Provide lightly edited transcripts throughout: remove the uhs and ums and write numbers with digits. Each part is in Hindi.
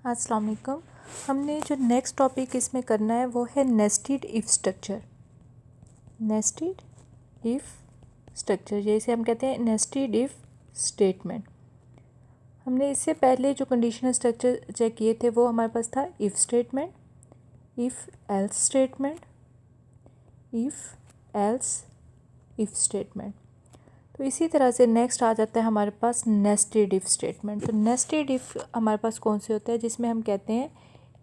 अस्सलाम वालेकुम। हमने जो नेक्स्ट टॉपिक इसमें करना है वो है nested if structure. Nested if structure जैसे हम कहते हैं नेस्टेड इफ़ स्टेटमेंट। हमने इससे पहले जो कंडीशनल स्ट्रक्चर चेक किए थे वो हमारे पास था if statement, if else statement, if else if statement. तो इसी तरह से नेक्स्ट आ जाता है हमारे पास नेस्टेड इफ़ स्टेटमेंट। तो नेस्टेड इफ़ हमारे पास कौन से होता है जिसमें हम कहते हैं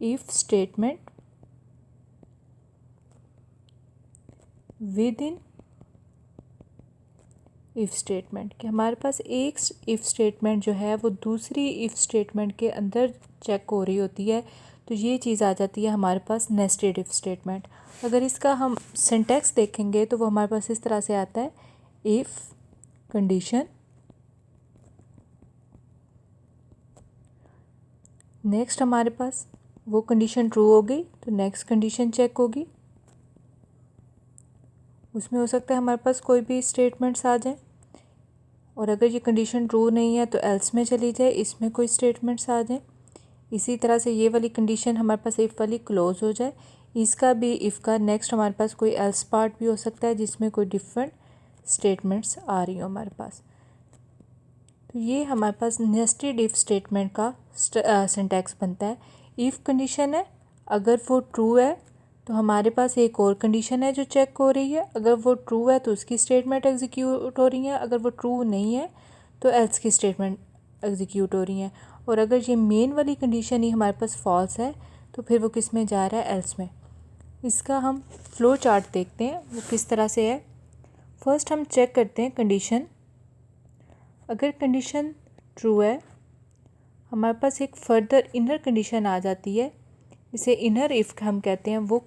if statement with in if statement, कि हमारे पास एक इफ़ स्टेटमेंट जो है वो दूसरी इफ़ स्टेटमेंट के अंदर चेक हो रही होती है। तो ये चीज़ आ जाती है हमारे पास नेस्टेड इफ़ स्टेटमेंट। अगर इसका हम सिंटैक्स देखेंगे तो वो हमारे पास इस तरह से आता है, इफ़ कंडीशन नेक्स्ट हमारे पास वो कंडीशन ट्रू हो गई तो नेक्स्ट कंडीशन चेक होगी। उसमें हो सकता है हमारे पास कोई भी स्टेटमेंट्स आ जाए, और अगर ये कंडीशन ट्रू नहीं है तो एल्स में चली जाए, इसमें कोई स्टेटमेंट्स आ जाए। इसी तरह से ये वाली कंडीशन हमारे पास इफ़ वाली क्लोज हो जाए, इसका भी इफ़ का नेक्स्ट हमारे पास कोई एल्स पार्ट भी हो सकता है जिसमें कोई डिफरेंट स्टेटमेंट्स आ रही हो हमारे पास। तो ये हमारे पास नेस्टेड इफ़ स्टेटमेंट का सिंटैक्स बनता है। इफ़ कंडीशन है, अगर वो ट्रू है तो हमारे पास एक और कंडीशन है जो चेक हो रही है, अगर वो ट्रू है तो उसकी स्टेटमेंट एग्जीक्यूट हो रही है, अगर वो ट्रू नहीं है तो एल्स की स्टेटमेंट एग्जीक्यूट हो रही है। और अगर ये मेन वाली कंडीशन ही हमारे पास फॉल्स है तो फिर वो किस में जा रहा है, एल्स में। इसका हम फ्लो चार्ट देखते हैं वो किस तरह से है। फर्स्ट हम चेक करते हैं कंडीशन। अगर कंडीशन ट्रू है हमारे पास एक फर्दर इनर कंडीशन आ जाती है, इसे इनर इफ़ हम कहते हैं, वो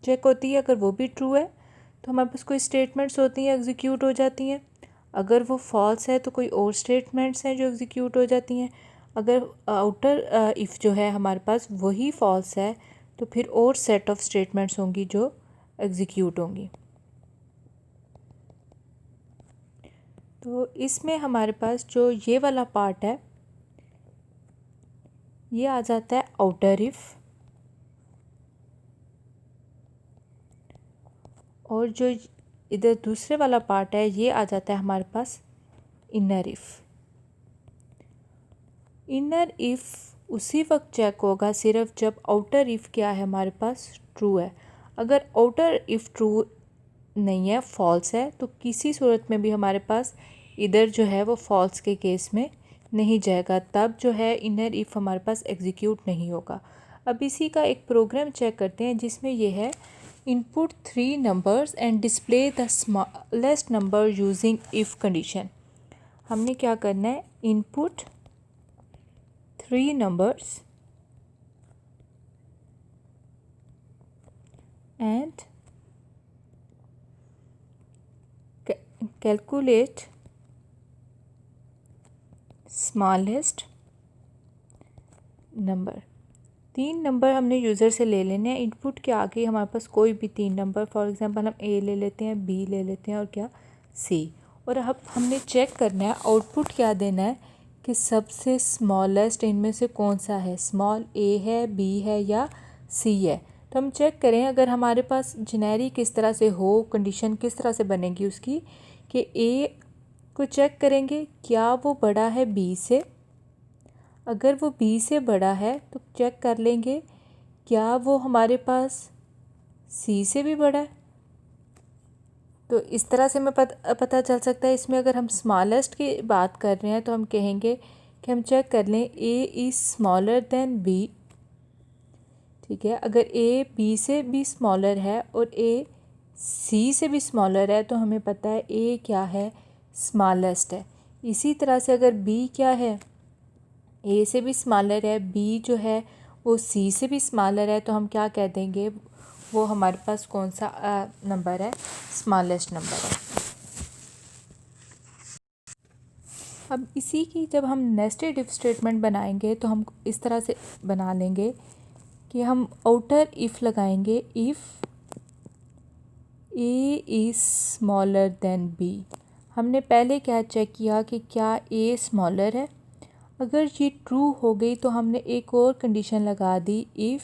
चेक होती है। अगर वो भी ट्रू है तो हमारे पास कोई स्टेटमेंट्स होती हैं एग्जीक्यूट हो जाती हैं। अगर वो फॉल्स है तो कोई और स्टेटमेंट्स हैं जो एग्जीक्यूट हो जाती हैं। अगर आउटर इफ़ जो है हमारे पास वही फॉल्स है तो फिर और सेट ऑफ स्टेटमेंट्स होंगी जो एग्जीक्यूट होंगी। तो इसमें हमारे पास जो ये वाला पार्ट है ये आ जाता है आउटर इफ़, और जो इधर दूसरे वाला पार्ट है ये आ जाता है हमारे पास इनर इफ़। इनर इफ़ उसी वक्त चेक होगा सिर्फ जब आउटर इफ़ क्या है हमारे पास, ट्रू है। अगर आउटर इफ़ ट्रू नहीं है, फॉल्स है, तो किसी सूरत में भी हमारे पास इधर जो है वो फॉल्स के केस में नहीं जाएगा, तब जो है इनर इफ़ हमारे पास एग्जीक्यूट नहीं होगा। अब इसी का एक प्रोग्राम चेक करते हैं जिसमें ये है, input 3 numbers and display the smallest number using if condition. हमने क्या करना है, input 3 numbers and calculate smallest number। 3 number हमने यूज़र से ले लेने हैं। इनपुट के आगे हमारे पास कोई भी 3 नंबर, फॉर एग्जांपल हम ए ले लेते हैं, बी ले लेते हैं और क्या, सी। और अब हमने चेक करना है आउटपुट क्या देना है कि सबसे स्मॉलेस्ट इनमें से कौन सा है, स्मॉल ए है, बी है या सी है। तो हम चेक करें अगर हमारे पास जेनेरी किस तरह से हो, कंडीशन किस तरह से बनेगी उसकी, कि ए को चेक करेंगे क्या वो बड़ा है बी से। अगर वो बी से बड़ा है तो चेक कर लेंगे क्या वो हमारे पास सी से भी बड़ा है। तो इस तरह से हमें पता चल सकता है। इसमें अगर हम स्मॉलेस्ट की बात कर रहे हैं तो हम कहेंगे कि हम चेक कर लें a is smaller than b. ठीक है, अगर ए बी से भी स्मॉलर है और ए सी से भी स्मॉलर है तो हमें पता है ए क्या है, स्मॉलेस्ट है। इसी तरह से अगर बी क्या है, ए से भी स्मॉलर है, बी जो है वो सी से भी स्मॉलर है, तो हम क्या कह देंगे, वो हमारे पास कौन सा नंबर है, स्मॉलेस्ट नंबर है। अब इसी की जब हम नेस्टेड इफ स्टेटमेंट बनाएंगे तो हम इस तरह से बना लेंगे कि हम आउटर इफ़ लगाएंगे, if a is smaller than b. हमने पहले क्या चेक किया कि क्या ए स्मॉलर है। अगर ये ट्रू हो गई तो हमने एक और कंडीशन लगा दी, if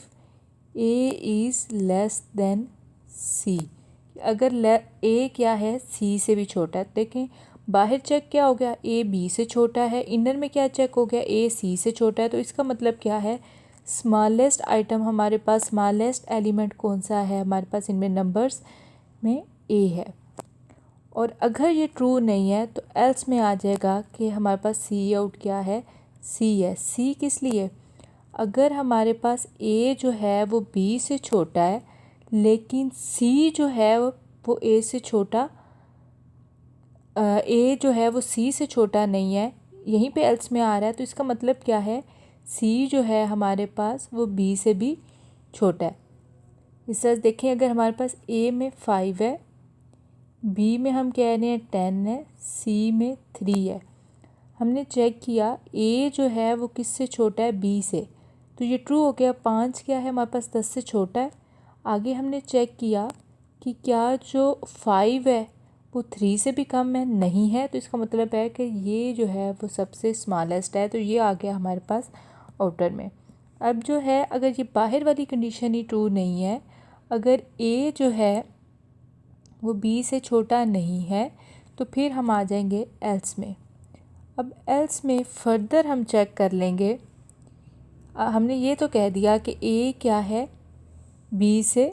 a is less than c. अगर ए क्या है, सी से भी छोटा है। देखें बाहर चेक क्या हो गया, ए बी से छोटा है, इनर में क्या चेक हो गया, ए सी से छोटा है। तो इसका मतलब क्या है, स्मॉलेस्ट आइटम हमारे पास, स्मॉलेस्ट एलिमेंट कौन सा है हमारे पास इनमें नंबर्स में, ए है। और अगर ये ट्रू नहीं है तो एल्स में आ जाएगा कि हमारे पास सी आउट क्या है, सी है। सी किस लिए, अगर हमारे पास ए जो है वो बी से छोटा है लेकिन सी जो है वो ए से छोटा, ए जो है वो सी से छोटा नहीं है, यहीं पे एल्स में आ रहा है। तो इसका मतलब क्या है, सी जो है हमारे पास वो बी से भी छोटा है। इस तरह देखें, अगर हमारे पास ए में 5 है, बी में हम कह रहे हैं 10 है, सी में 3 है। हमने चेक किया ए जो है वो किससे छोटा है, बी से, तो ये ट्रू हो गया। 5 क्या है हमारे पास, 10 से छोटा है। आगे हमने चेक किया कि क्या जो 5 है वो 3 से भी कम है, नहीं है। तो इसका मतलब है कि ये जो है वो सबसे स्मॉलेस्ट है। तो ये आ गया हमारे पास आउटर में। अब जो है, अगर ये बाहर वाली कंडीशन ही ट्रू नहीं है, अगर ए जो है वो बी से छोटा नहीं है, तो फिर हम आ जाएंगे एल्स में। अब एल्स में फर्दर हम चेक कर लेंगे। हमने ये तो कह दिया कि ए क्या है, बी से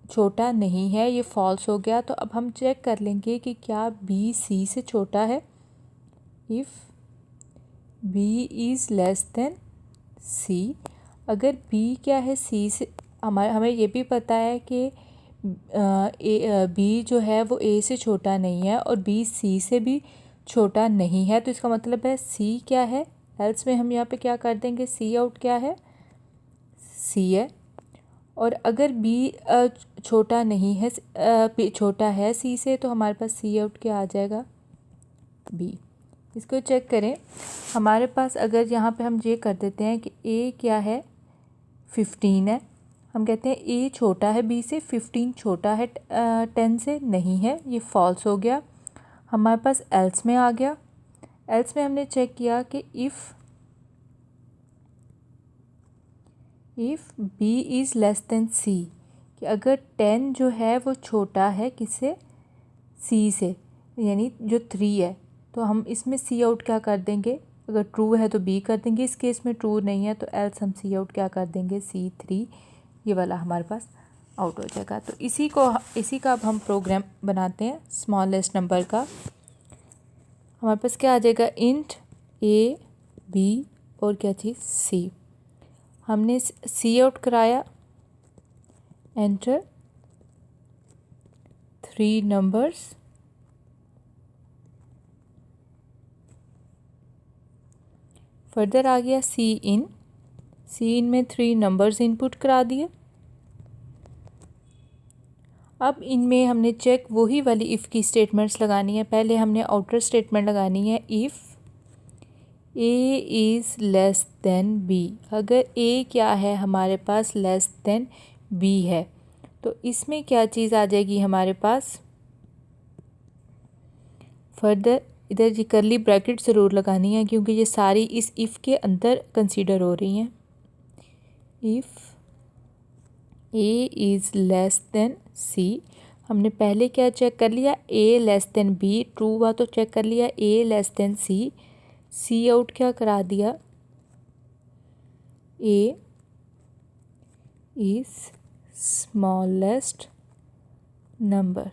छोटा नहीं है, ये फॉल्स हो गया। तो अब हम चेक कर लेंगे कि क्या बी सी से छोटा है। If b is less than c, अगर बी क्या है, सी से, हमें ये भी पता है कि बी जो है वो ए से छोटा नहीं है और बी सी से भी छोटा नहीं है। तो इसका मतलब है सी क्या है, एल्स में हम यहाँ पे क्या कर देंगे, सी आउट क्या है, सी है। और अगर बी छोटा नहीं है, छोटा है सी से, तो हमारे पास सी आउट क्या आ जाएगा, बी। इसको चेक करें, हमारे पास अगर यहाँ पे हम ये कर देते हैं कि ए क्या है, 15 है। हम कहते हैं ए छोटा है बी से, 15 छोटा है 10 से, नहीं है, ये फॉल्स हो गया। हमारे पास एल्स में आ गया। एल्स में हमने चेक किया कि if b is less than c, कि अगर 10 जो है वो छोटा है किससे, सी से, यानी जो 3 है, तो हम इसमें सी आउट क्या कर देंगे, अगर ट्रू है तो बी कर देंगे, इस केस में ट्रू नहीं है तो एल्स हम सी आउट क्या कर देंगे, C3, ये वाला हमारे पास आउट हो जाएगा। तो इसी का अब हम प्रोग्राम बनाते हैं स्मॉलेस्ट नंबर का। हमारे पास क्या आ जाएगा, इंट ए बी और क्या चीज़, सी। हमने सी आउट कराया, एंटर 3 नंबर्स, फर्दर आ गया सी इन में 3 नंबर्स इनपुट करा दिए। अब इनमें हमने चेक वही वाली इफ़ की स्टेटमेंट्स लगानी है। पहले हमने आउटर स्टेटमेंट लगानी है, if a is less than b. अगर ए क्या है हमारे पास, लेस देन बी है, तो इसमें क्या चीज़ आ जाएगी हमारे पास, फर्दर इधर ये करली ब्रैकेट ज़रूर लगानी है क्योंकि ये सारी इस इफ़ के अंदर कंसीडर हो रही हैं। If a is less than c, हमने पहले क्या चेक कर लिया, a less than b, true हुआ तो चेक कर लिया a less than c, c out क्या करा दिया, a is smallest number.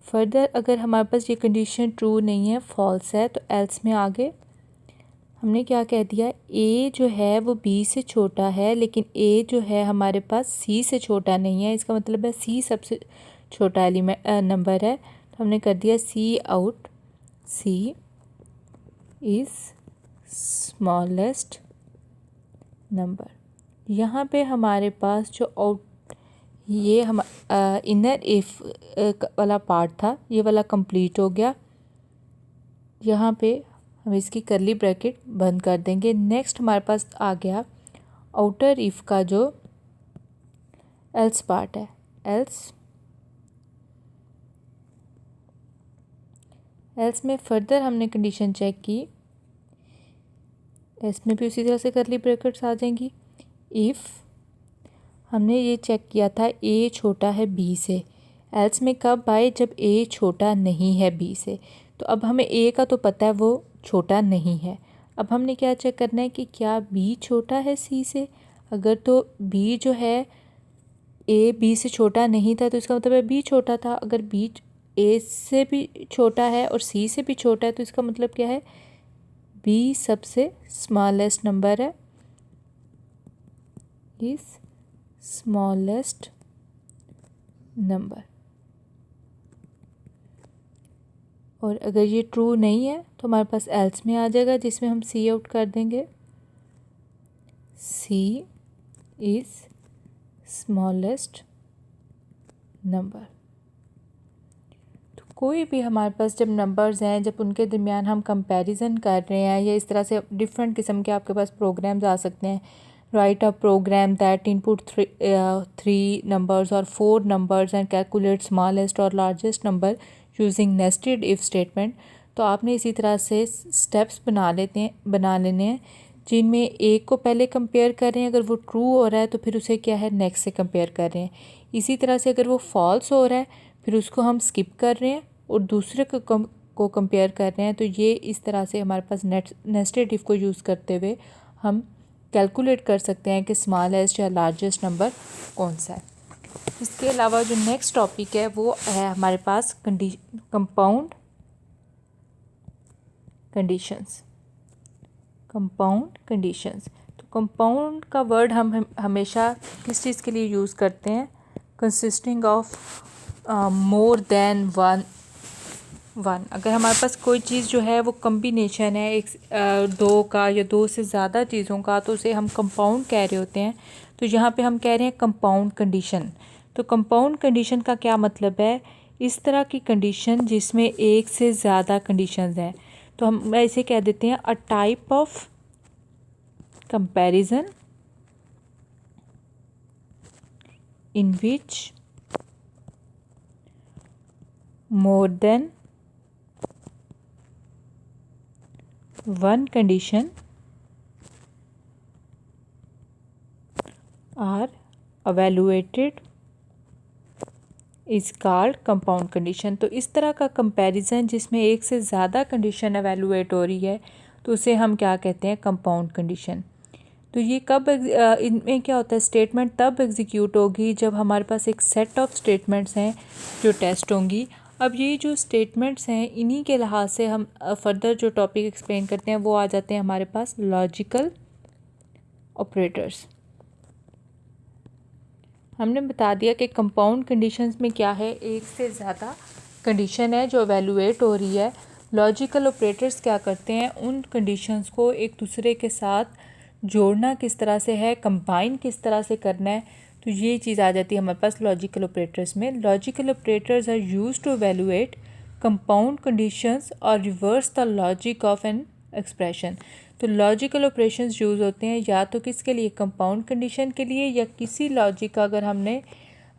Further अगर हमारे पास ये कंडीशन ट्रू नहीं है, फॉल्स है, तो एल्स में आगे हमने क्या कह दिया, ए जो है वो बी से छोटा है लेकिन ए जो है हमारे पास सी से छोटा नहीं है। इसका मतलब है सी सबसे छोटा एलिमेंट नंबर है। तो हमने कर दिया c out, c is smallest number. यहाँ पे हमारे पास जो आउट, ये हम इनर इफ वाला पार्ट था, ये वाला कंप्लीट हो गया। यहाँ पे हम इसकी करली ब्रैकेट बंद कर देंगे। नेक्स्ट हमारे पास आ गया आउटर इफ का जो एल्स पार्ट है, एल्स में फर्दर हमने कंडीशन चेक की, इसमें भी उसी तरह से करली ब्रैकेट्स आ जाएंगी। इफ़ हमने ये चेक किया था ए छोटा है बी से, एल्स में कब आए जब ए छोटा नहीं है बी से। तो अब हमें ए का तो पता है वो छोटा नहीं है, अब हमने क्या चेक करना है कि क्या बी छोटा है सी से। अगर तो बी जो है ए बी से छोटा नहीं था तो इसका मतलब है बी छोटा था। अगर बी ए से भी छोटा है और सी से भी छोटा है तो इसका मतलब क्या है, बी सबसे स्मॉलेस्ट नंबर है, इज स्मॉलेस्ट नंबर। और अगर ये ट्रू नहीं है तो हमारे पास एल्स में आ जाएगा, जिसमें हम सी आउट कर देंगे, सी इज स्मॉलेस्ट नंबर। तो कोई भी हमारे पास जब नंबर्स हैं, जब उनके दरमियान हम कंपैरिजन कर रहे हैं, या इस तरह से डिफरेंट किस्म के आपके पास प्रोग्राम्स आ सकते हैं, write a program that input three numbers और four numbers and calculate smallest और largest number using nested if statement. तो आपने इसी तरह से स्टेप्स बना लेने हैं, जिनमें एक को पहले कंपेयर कर रहे हैं, अगर वो ट्रू हो रहा है तो फिर उसे क्या है नेक्स्ट से कंपेयर कर रहे हैं। इसी तरह से अगर वो फॉल्स हो रहा है फिर उसको हम स्किप कर रहे हैं और दूसरे को कंपेयर कर रहे हैं। तो ये इस तरह से हमारे पास नेस्टेड इफ को यूज़ करते हुए हम कैलकुलेट कर सकते हैं कि स्मॉलेस्ट या लार्जेस्ट नंबर कौन सा है। इसके अलावा जो नेक्स्ट टॉपिक है वो है हमारे पास कंपाउंड कंडीशंस। कंपाउंड कंडीशंस, तो कंपाउंड का वर्ड हम हमेशा किस चीज़ के लिए यूज़ करते हैं, consisting of more than one. अगर हमारे पास कोई चीज़ जो है वो कम्बिनेशन है एक दो का या दो से ज़्यादा चीज़ों का, तो उसे हम कंपाउंड कह रहे होते हैं। तो यहाँ पे हम कह रहे हैं कंपाउंड कंडीशन। तो कंपाउंड कंडीशन का क्या मतलब है, इस तरह की कंडीशन जिसमें एक से ज़्यादा कंडीशंस हैं। तो हम ऐसे कह देते हैं a type of comparison in which more than one condition are evaluated is called compound condition। तो इस तरह का कंपैरिजन जिसमें एक से ज़्यादा कंडीशन एवेलुएट हो रही है तो उसे हम क्या कहते हैं, कंपाउंड कंडीशन। तो ये कब इनमें क्या होता है, स्टेटमेंट तब एग्जीक्यूट होगी जब हमारे पास एक सेट ऑफ स्टेटमेंट्स हैं जो टेस्ट होंगी। अब ये जो स्टेटमेंट्स हैं इन्हीं के लिहाज से हम फर्दर जो टॉपिक एक्सप्लेन करते हैं वो आ जाते हैं हमारे पास लॉजिकल ऑपरेटर्स। हमने बता दिया कि कंपाउंड कंडीशंस में क्या है, एक से ज़्यादा कंडीशन है जो एवेलुएट हो रही है। लॉजिकल ऑपरेटर्स क्या करते हैं, उन कंडीशंस को एक दूसरे के साथ जोड़ना किस तरह से है, कंबाइन किस तरह से करना है, तो ये चीज़ आ जाती है हमारे पास लॉजिकल ऑपरेटर्स में। Logical operators are used to evaluate compound conditions और reverse the logic of an expression. तो लॉजिकल ऑपरेशंस यूज़ होते हैं या तो किसके लिए, कंपाउंड कंडीशन के लिए, या किसी लॉजिक का अगर हमने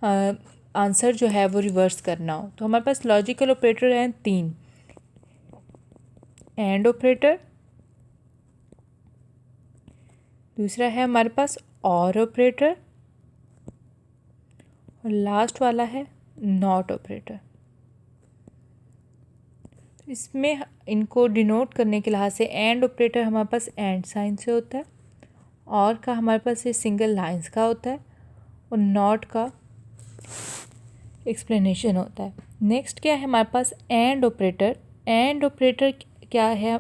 आंसर जो है वो रिवर्स करना हो। तो हमारे पास लॉजिकल ऑपरेटर हैं तीन, एंड ऑपरेटर, दूसरा है हमारे पास और ऑपरेटर, और लास्ट वाला है नॉट ऑपरेटर। तो इसमें इनको डिनोट करने के लिहाज से एंड ऑपरेटर हमारे पास एंड साइन से होता है, और का हमारे पास ये सिंगल लाइंस का होता है, और नॉट का एक्सप्लेनेशन होता है। नेक्स्ट क्या है हमारे पास, एंड ऑपरेटर। एंड ऑपरेटर क्या है,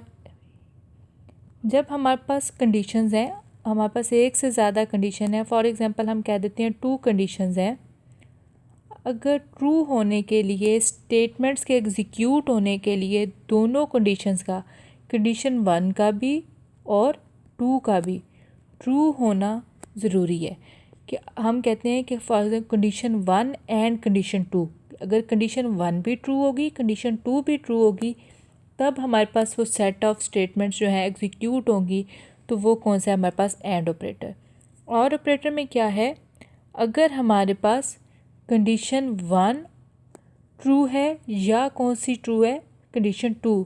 जब हमारे पास कंडीशंस हैं, हमारे पास एक से ज़्यादा कंडीशन है, फॉर एग्जांपल हम कह देते हैं टू कंडीशंस हैं, अगर ट्रू होने के लिए, स्टेटमेंट्स के एग्जीक्यूट होने के लिए दोनों कंडीशंस का, कंडीशन 1 का भी और 2 का भी ट्रू होना ज़रूरी है। कि हम कहते हैं कि for example condition 1 and condition 2, अगर कंडीशन 1 भी ट्रू होगी, कंडीशन 2 भी ट्रू होगी, तब हमारे पास वो सेट ऑफ स्टेटमेंट्स जो हैं एग्जीक्यूट होंगी। तो वो कौन सा है हमारे पास, एंड ऑपरेटर। और ऑपरेटर में क्या है, अगर हमारे पास कंडीशन 1 ट्रू है, या कौन सी ट्रू है, कंडीशन 2,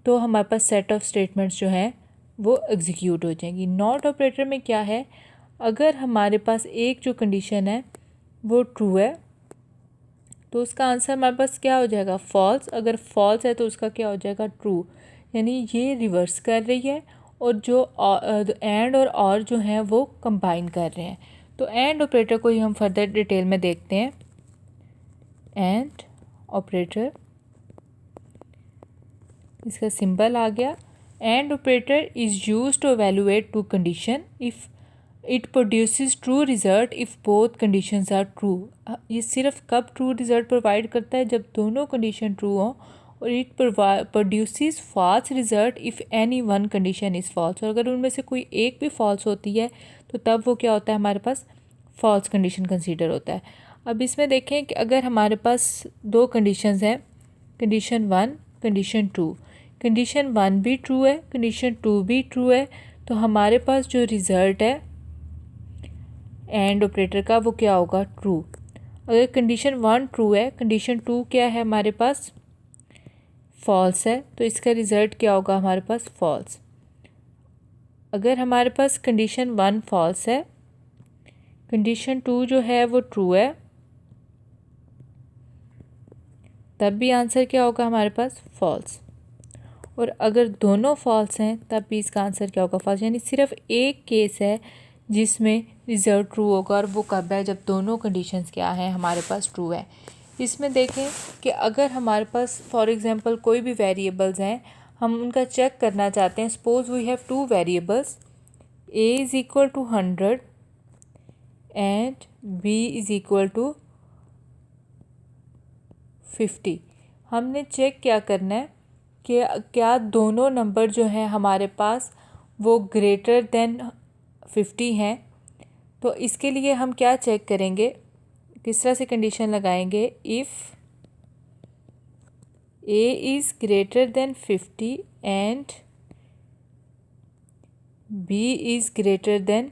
तो हमारे पास सेट ऑफ स्टेटमेंट्स जो हैं वो एग्जीक्यूट हो जाएंगी। नॉट ऑपरेटर में क्या है, अगर हमारे पास एक जो कंडीशन है वो ट्रू है तो उसका आंसर हमारे पास क्या हो जाएगा, फॉल्स। अगर फॉल्स है तो उसका क्या हो जाएगा, ट्रू। यानी ये रिवर्स कर रही है और जो एंड और जो हैं वो कंबाइन कर रहे हैं। तो एंड ऑपरेटर को ही हम फर्दर डिटेल में देखते हैं। एंड ऑपरेटर, इसका सिंबल आ गया। And operator is used to evaluate two condition if it produces true result if both conditions are true. ये सिर्फ कब ट्रू रिजल्ट प्रोवाइड करता है, जब दोनों कंडीशन ट्रू हों। और it produces false result if any one condition is false. और अगर उनमें से कोई एक भी फॉल्स होती है तो तब वो क्या होता है, हमारे पास फॉल्स कंडीशन कंसीडर होता है। अब इसमें देखें कि अगर हमारे पास दो कंडीशंस हैं, कंडीशन 1, कंडीशन 2, कंडीशन 1 भी ट्रू है, कंडीशन 2 भी ट्रू है, तो हमारे पास जो रिज़ल्ट है एंड ऑपरेटर का वो क्या होगा, ट्रू। अगर कंडीशन 1 ट्रू है, कंडीशन 2 क्या है हमारे पास, फॉल्स है, तो इसका रिज़ल्ट क्या होगा हमारे पास, फॉल्स। अगर हमारे पास कंडीशन 1 फॉल्स है, कंडीशन 2 जो है वो ट्रू है, तब भी आंसर क्या होगा हमारे पास, फॉल्स। और अगर दोनों फॉल्स हैं तब भी इसका आंसर क्या होगा, फॉल्स। यानी सिर्फ एक केस है जिसमें रिजल्ट ट्रू होगा, और वो कब है, जब दोनों कंडीशंस क्या हैं हमारे पास, ट्रू है। इसमें देखें कि अगर हमारे पास फॉर एग्जांपल कोई भी वेरिएबल्स हैं, हम उनका चेक करना चाहते हैं। Suppose we have two variables, a is equal to 100 and b is equal to 50। हमने चेक क्या करना है कि क्या दोनों नंबर जो हैं हमारे पास वो ग्रेटर देन 50 हैं। तो इसके लिए हम क्या चेक करेंगे, किस तरह से कंडीशन लगाएंगे, if a is greater then 50 and b is greater then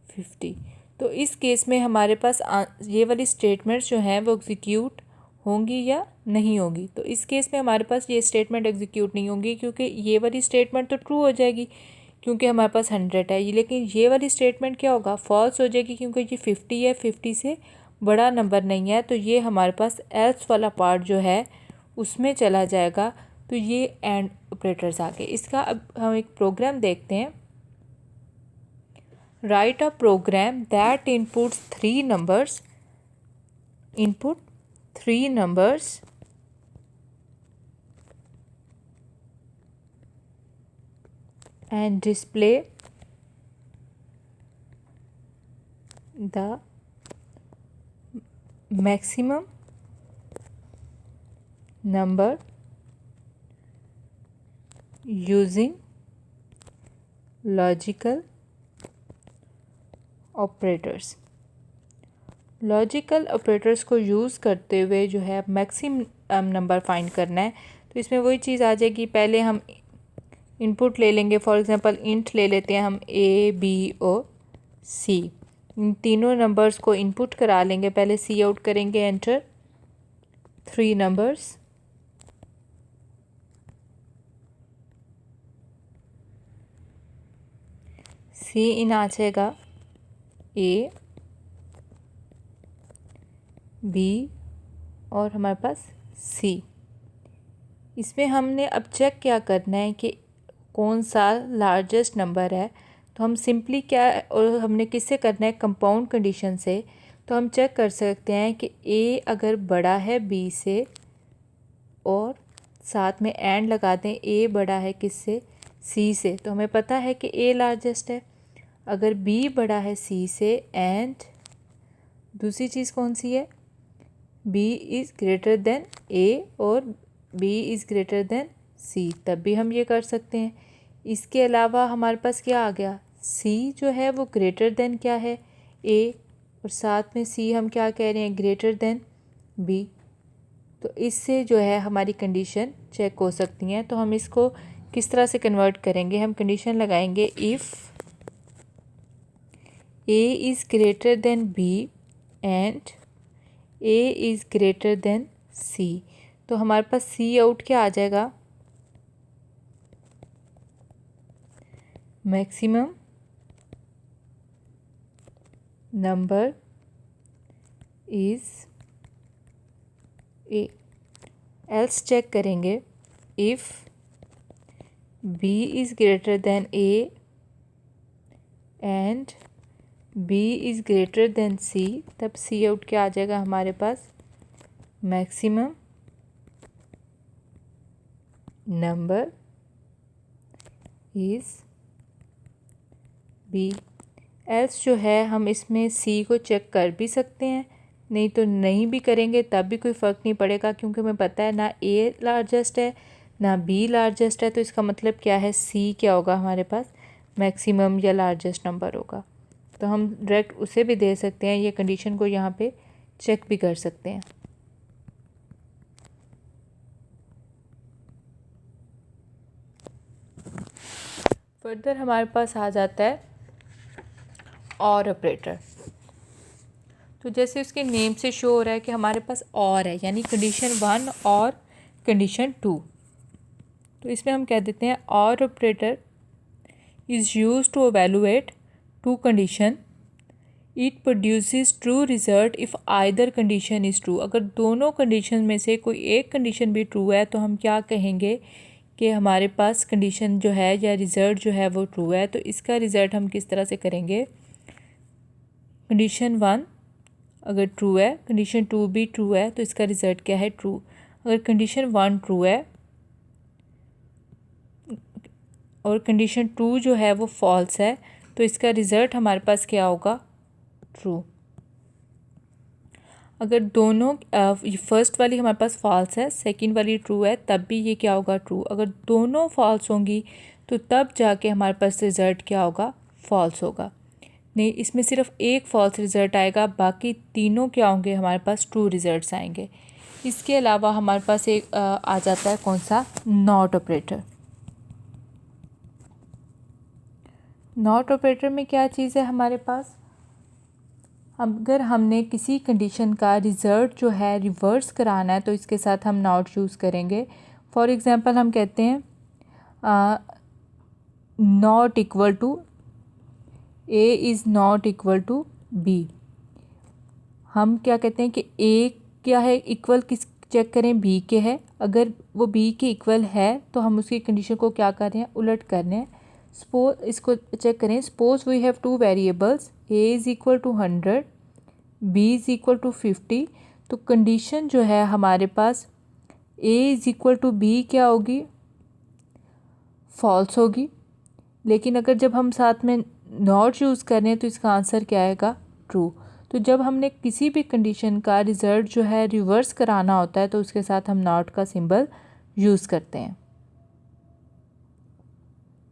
50। तो इस केस में हमारे पास ये वाली स्टेटमेंट्स जो हैं वो एग्जीक्यूट होंगी या नहीं होगी। तो इस केस में हमारे पास ये स्टेटमेंट एग्जीक्यूट नहीं होंगी, क्योंकि ये वाली स्टेटमेंट तो ट्रू हो जाएगी क्योंकि हमारे पास 100 है, लेकिन ये वाली स्टेटमेंट क्या होगा, फॉल्स हो जाएगी क्योंकि ये 50 है, 50 से बड़ा नंबर नहीं है। तो ये हमारे पास एल्स वाला पार्ट जो है उसमें चला जाएगा। तो ये एंड ऑपरेटर्स आ गए। इसका अब हम एक प्रोग्राम देखते हैं। Write a program that inputs 3 numbers, input 3 numbers and display the maximum number using logical operators. Logical operators को यूज़ करते हुए जो है मैक्सिमम नंबर फाइंड करना है। तो इसमें वही चीज़ आ जाएगी, पहले हम इनपुट ले लेंगे। फॉर एग्जांपल इंट ले लेते हैं हम, a b और c। इन तीनों नंबर्स को इनपुट करा लेंगे। पहले सी आउट करेंगे, एंटर 3 numbers, सी इन आ जाएगा ए बी और हमारे पास सी। इसमें हमने अब चेक क्या करना है कि कौन सा लार्जेस्ट नंबर है। तो हम सिंपली क्या, और हमने किससे करना है, कंपाउंड कंडीशन से। तो हम चेक कर सकते हैं कि ए अगर बड़ा है बी से, और साथ में एंड लगा दें, ए बड़ा है किससे, सी से, तो हमें पता है कि ए लार्जेस्ट है। अगर बी बड़ा है सी से, एंड दूसरी चीज़ कौन सी है, बी इज़ ग्रेटर देन ए और B is greater than c, तब भी हम ये कर सकते हैं। इसके अलावा हमारे पास क्या आ गया, सी जो है वो ग्रेटर देन क्या है, ए, और साथ में सी हम क्या कह रहे हैं, ग्रेटर देन बी। तो इससे जो है हमारी कंडीशन चेक हो सकती हैं। तो हम इसको किस तरह से कन्वर्ट करेंगे, हम कंडीशन लगाएंगे if a is greater than b and a is greater than c. तो हमारे पास सी आउट क्या आ जाएगा, maximum number is a. Else check करेंगे, if b is greater than a and b is greater than c, तब सी आउट क्या आ जाएगा हमारे पास, maximum number is b. Else जो है हम इसमें सी को चेक कर भी सकते हैं, नहीं तो नहीं भी करेंगे तब भी कोई फ़र्क नहीं पड़ेगा, क्योंकि हमें पता है ना ए लार्जेस्ट है ना बी लार्जेस्ट है। तो इसका मतलब क्या है, सी क्या होगा हमारे पास, मैक्सिमम या लार्जेस्ट नंबर होगा। तो हम डायरेक्ट उसे भी दे सकते हैं, ये कंडीशन को यहाँ पे चेक भी कर सकते हैं। फर्दर हमारे पास आ जाता है और ऑपरेटर। तो जैसे उसके नेम से शो हो रहा है कि हमारे पास और है, यानी कंडीशन 1 और कंडीशन 2। तो इसमें हम कह देते हैं और operator is used to evaluate two condition, it produces true result if either condition is true. अगर दोनों कंडीशन में से कोई एक कंडीशन भी ट्रू है तो हम क्या कहेंगे कि हमारे पास कंडीशन जो है या रिज़ल्ट जो है वो ट्रू है। तो इसका रिज़ल्ट हम किस तरह से करेंगे, कंडीशन 1 अगर ट्रू है, कंडीशन 2 भी ट्रू है, तो इसका रिज़ल्ट क्या है, ट्रू। अगर कंडीशन 1 ट्रू है और कंडीशन 2 जो है वो फॉल्स है, तो इसका रिज़ल्ट हमारे पास क्या होगा, ट्रू। अगर दोनों फर्स्ट वाली हमारे पास फॉल्स है, सेकंड वाली ट्रू है, तब भी ये क्या होगा, ट्रू। अगर दोनों फॉल्स होंगी तो तब जाके हमारे पास रिज़ल्ट क्या होगा, फॉल्स होगा। नहीं, इसमें सिर्फ एक फॉल्स रिज़ल्ट आएगा, बाकी तीनों क्या होंगे, हमारे पास ट्रू रिज़ल्ट्स आएंगे। इसके अलावा हमारे पास एक आ जाता है कौन सा, नॉट ऑपरेटर। नॉट ऑपरेटर में क्या चीज़ है हमारे पास, अगर हमने किसी कंडीशन का रिज़ल्ट जो है रिवर्स कराना है तो इसके साथ हम नॉट यूज़ करेंगे। फॉर एग्ज़ाम्पल हम कहते हैं not equal to a is not equal to b. हम क्या कहते हैं कि ए क्या है, इक्वल किस चेक करें, बी के है। अगर वो बी के इक्वल है तो हम उसकी कंडीशन को क्या कर रहे हैं, उलट कर रहे हैं। सपोज इसको चेक करें, suppose we have two variables, a is equal to 100, b is equal to 50। तो कंडीशन जो है हमारे पास a is equal to b क्या होगी, फॉल्स होगी। लेकिन अगर जब हम साथ में नॉट यूज़ कर रहे हैं तो इसका आंसर क्या आएगा, ट्रू। तो जब हमने किसी भी कंडीशन का रिज़ल्ट जो है रिवर्स कराना होता है तो उसके साथ हम नॉट का सिंबल यूज़ करते हैं।